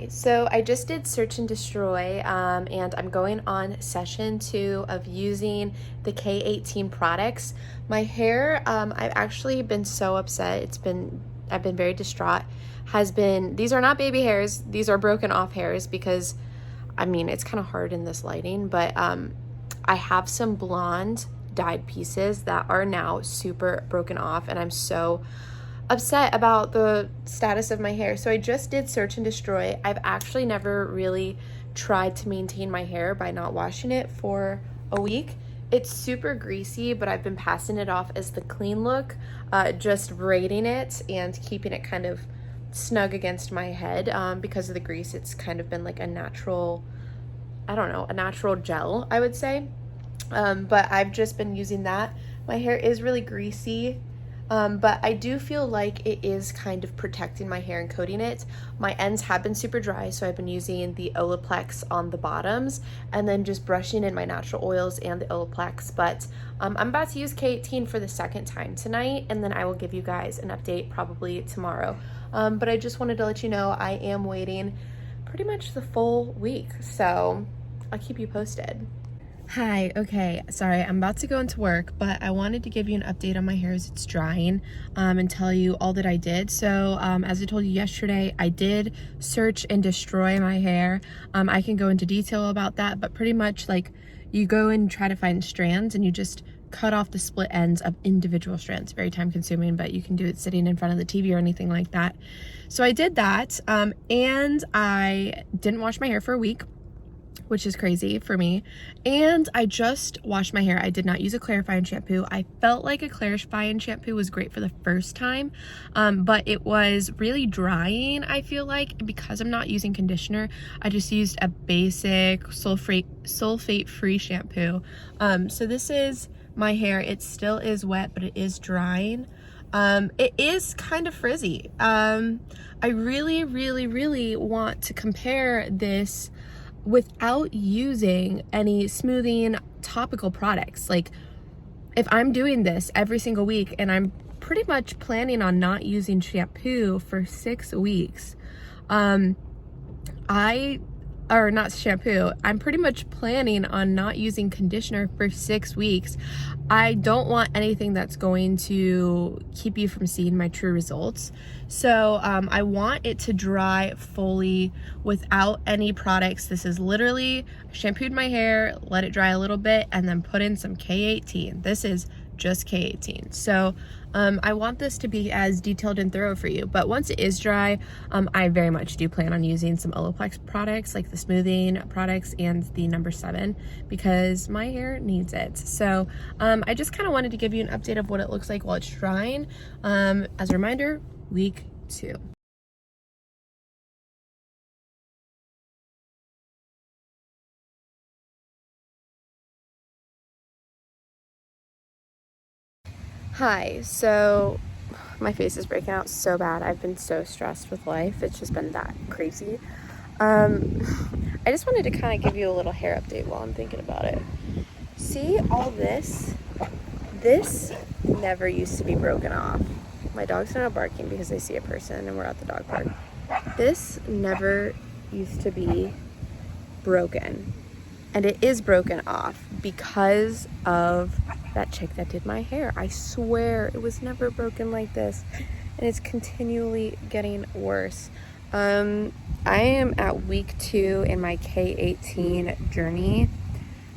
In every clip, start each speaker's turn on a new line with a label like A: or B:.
A: Hi, so I just did search and destroy, and I'm going on session 2 of using the K18 products. My hair, I've actually been so upset. I've been very distraught. These are not baby hairs, these are broken off hairs because, I mean, it's kind of hard in this lighting, but I have some blonde dyed pieces that are now super broken off, and I'm so upset about the status of my hair. So I just did search and destroy. I've actually never really tried to maintain my hair by not washing it for a week. It's super greasy, but I've been passing it off as the clean look, just braiding it and keeping it kind of snug against my head. Because of the grease, it's kind of been like a natural, I don't know, a natural gel, I would say. But I've just been using that. My hair is really greasy. But I do feel like it is kind of protecting my hair and coating it. My ends have been super dry, so I've been using the Olaplex on the bottoms and then just brushing in my natural oils and the Olaplex. But I'm about to use K18 for the second time tonight, and then I will give you guys an update probably tomorrow. But I just wanted to let you know I am waiting pretty much the full week, so I'll keep you posted. Hi, okay, sorry, I'm about to go into work, but I wanted to give you an update on my hair as it's drying, and tell you all that I did. So, as I told you yesterday, I did search and destroy my hair. I can go into detail about that, but pretty much like you go and try to find strands and you just cut off the split ends of individual strands. Very time consuming, but you can do it sitting in front of the TV or anything like that. So I did that, and I didn't wash my hair for a week, which is crazy for me. And I just washed my hair. I did not use a clarifying shampoo. I felt like a clarifying shampoo was great for the first time, but it was really drying, I feel like. Because I'm not using conditioner, I just used a basic sulfate-free shampoo. So this is my hair. It still is wet, but it is drying. It is kind of frizzy. I really want to compare this without using any smoothing topical products. Like, if I'm doing this every single week and I'm pretty much planning on not using shampoo for 6 weeks, not shampoo, I'm pretty much planning on not using conditioner for 6 weeks. I don't want anything that's going to keep you from seeing my true results. So I want it to dry fully without any products. This is literally, I shampooed my hair, let it dry a little bit, and then put in some K18. This is just K18. So I want this to be as detailed and thorough for you. But once it is dry, I very much do plan on using some Olaplex products, like the smoothing products and the number 7, because my hair needs it. So I just kind of wanted to give you an update of what it looks like while it's drying. As a reminder, week 2. Hi, so my face is breaking out so bad. I've been so stressed with life. It's just been that crazy. I just wanted to kind of give you a little hair update while I'm thinking about it. See all this? This never used to be broken off. My dog's now barking because they see a person and we're at the dog park. This never used to be broken. And it is broken off because of that chick that did my hair. I swear it was never broken like this, and it's continually getting worse. I am at week 2 in my K18 journey,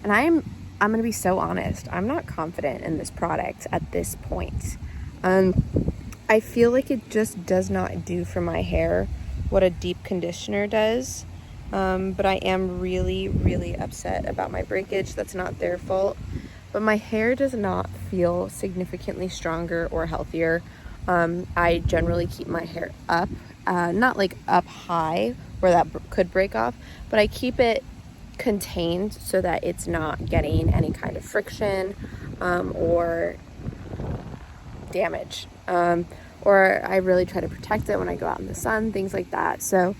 A: and I'm gonna be so honest, I'm not confident in this product at this point. I feel like it just does not do for my hair what a deep conditioner does. But I am really upset about my breakage. That's not their fault. But my hair does not feel significantly stronger or healthier. I generally keep my hair up, not like up high where that could break off, but I keep it contained so that it's not getting any kind of friction or damage. Or I really try to protect it when I go out in the sun, things like that. So,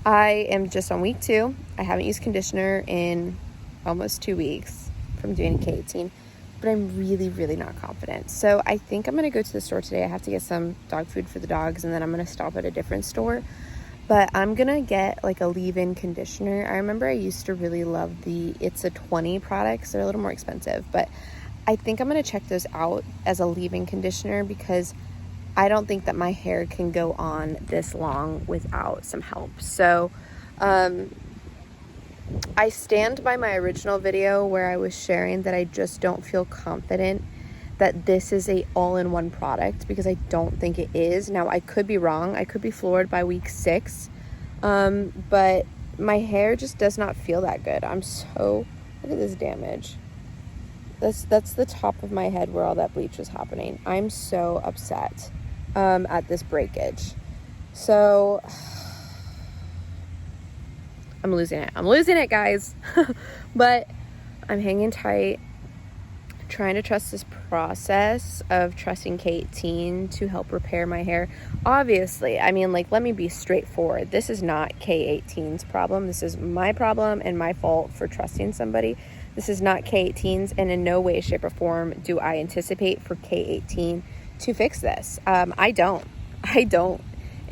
A: I am just on week 2. I haven't used conditioner in almost 2 weeks from doing K18. but I'm really, really not confident. So I think I'm going to go to the store today. I have to get some dog food for the dogs, and then I'm going to stop at a different store. But I'm going to get like a leave-in conditioner. I remember I used to really love the It's a 20 products. They're a little more expensive, but I think I'm going to check those out as a leave-in conditioner because I don't think that my hair can go on this long without some help. So I stand by my original video where I was sharing that I just don't feel confident that this is a all-in-one product, because I don't think it is. Now, I could be wrong. I could be floored by week 6. But my hair just does not feel that good. Look at this damage. That's the top of my head where all that bleach was happening. I'm so upset at this breakage. So I'm losing it, guys. But I'm hanging tight, trying to trust this process of trusting K18 to help repair my hair. Obviously, I mean, like, let me be straightforward. This is not K18's problem. This is my problem and my fault for trusting somebody. This is not K18's, and in no way, shape, or form do I anticipate for K18 to fix this. I don't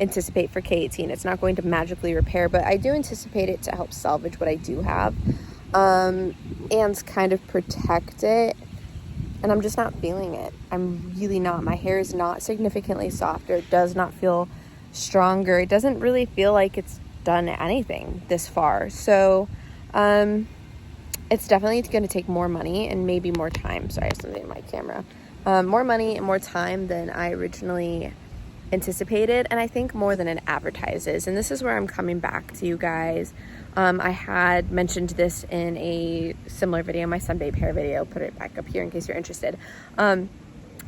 A: anticipate for K18. It's not going to magically repair, but I do anticipate it to help salvage what I do have, and kind of protect it. And I'm just not feeling it. I'm really not. My hair is not significantly softer. It does not feel stronger. It doesn't really feel like it's done anything this far. So it's definitely going to take more money and maybe more time. Sorry, I have something in my camera. More money and more time than I originally anticipated, and I think more than it advertises. And this is where I'm coming back to you guys. I had mentioned this in a similar video, my Sunday hair video. Put it back up here in case you're interested.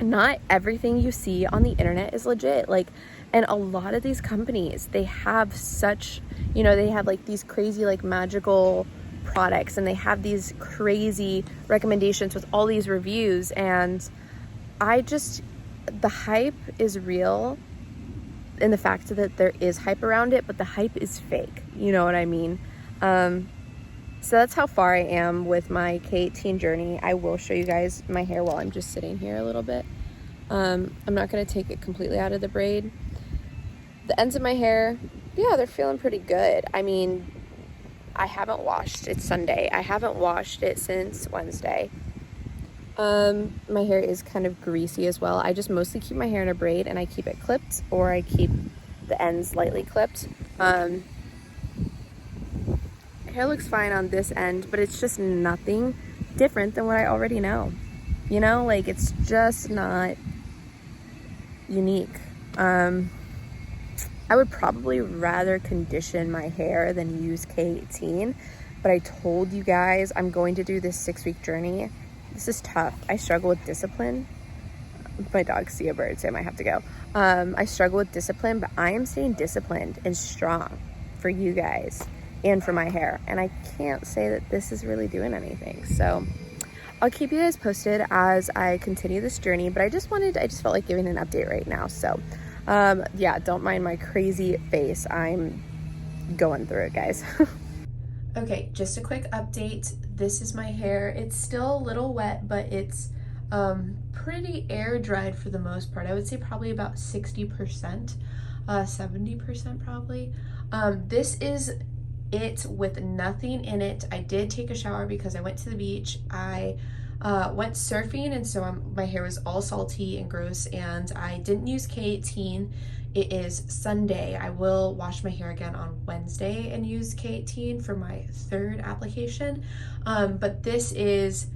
A: Not everything you see on the internet is legit. Like, and a lot of these companies, they have such, they have like these crazy, like, magical products, and they have these crazy recommendations with all these reviews, and the hype is real in the fact that there is hype around it, but the hype is fake. You know what I mean? So that's how far I am with my K18 journey. I will show you guys my hair while I'm just sitting here a little bit. I'm not going to take it completely out of the braid. The ends of my hair, yeah, they're feeling pretty good. I mean, I haven't washed. It's Sunday. I haven't washed it since Wednesday. My hair is kind of greasy as well. I just mostly keep my hair in a braid, and I keep it clipped, or I keep the ends lightly clipped. Hair looks fine on this end, but it's just nothing different than what I already know. Like, it's just not unique. I would probably rather condition my hair than use K18, but I told you guys I'm going to do this 6-week journey. This is tough. I struggle with discipline. My dogs see a bird, so I might have to go. I struggle with discipline, but I am staying disciplined and strong for you guys and for my hair. And I can't say that this is really doing anything. So I'll keep you guys posted as I continue this journey, but I just felt like giving an update right now. So yeah, don't mind my crazy face. I'm going through it, guys. Okay, just a quick update. This is my hair. It's still a little wet, but it's pretty air dried for the most part. I would say probably about 60%, 70% probably. This is it with nothing in it. I did take a shower because I went to the beach. I went surfing, and so my hair was all salty and gross, and I didn't use K18. It is Sunday. I will wash my hair again on Wednesday and use K18 for my 3rd application. But this is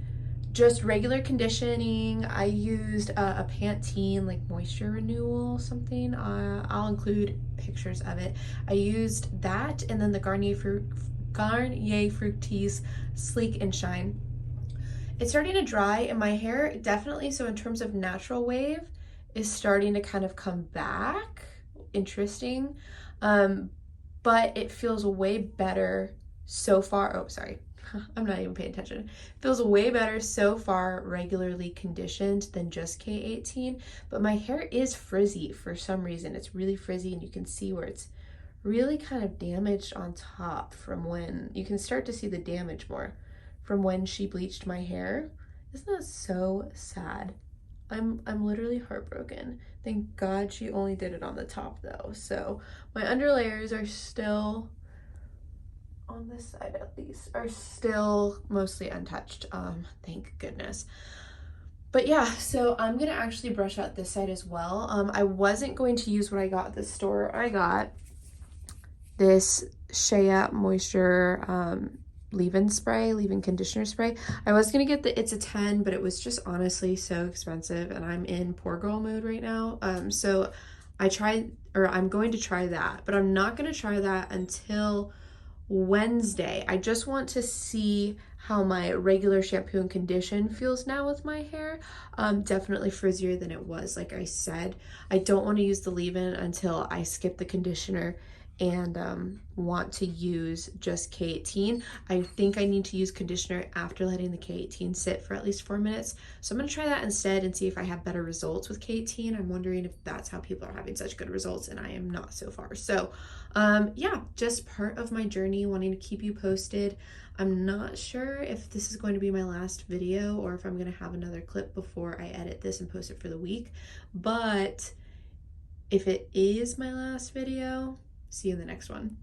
A: just regular conditioning. I used a Pantene, like, moisture renewal something. I'll include pictures of it. I used that, and then the Garnier Fructis Sleek and Shine. It's starting to dry, and my hair definitely, so in terms of natural wave, is starting to kind of come back. Interesting. But it feels way better so far. Oh, sorry. I'm not even paying attention. It feels way better so far regularly conditioned than just K18, but my hair is frizzy for some reason. It's really frizzy, and you can see where it's really kind of damaged on top from when, you can start to see the damage more from when she bleached my hair. Isn't that so sad? I'm literally heartbroken. Thank God she only did it on the top though. So my underlayers are still on this side at least, are still mostly untouched. Thank goodness. But yeah, so I'm gonna actually brush out this side as well. I wasn't going to use what I got at the store. I got this Shea Moisture leave-in spray, leave-in conditioner spray. I was gonna get the It's a 10, but it was just honestly so expensive, and I'm in poor girl mode right now. So I'm going to try that, but I'm not gonna try that until Wednesday. I just want to see how my regular shampoo and condition feels now with my hair. Definitely frizzier than it was, like I said. I don't want to use the leave-in until I skip the conditioner and want to use just K18. I think I need to use conditioner after letting the K18 sit for at least 4 minutes. So I'm going to try that instead and see if I have better results with K18. I'm wondering if that's how people are having such good results, and I am not so far. So yeah, just part of my journey, wanting to keep you posted. I'm not sure if this is going to be my last video or if I'm going to have another clip before I edit this and post it for the week. But if it is my last video, see you in the next one.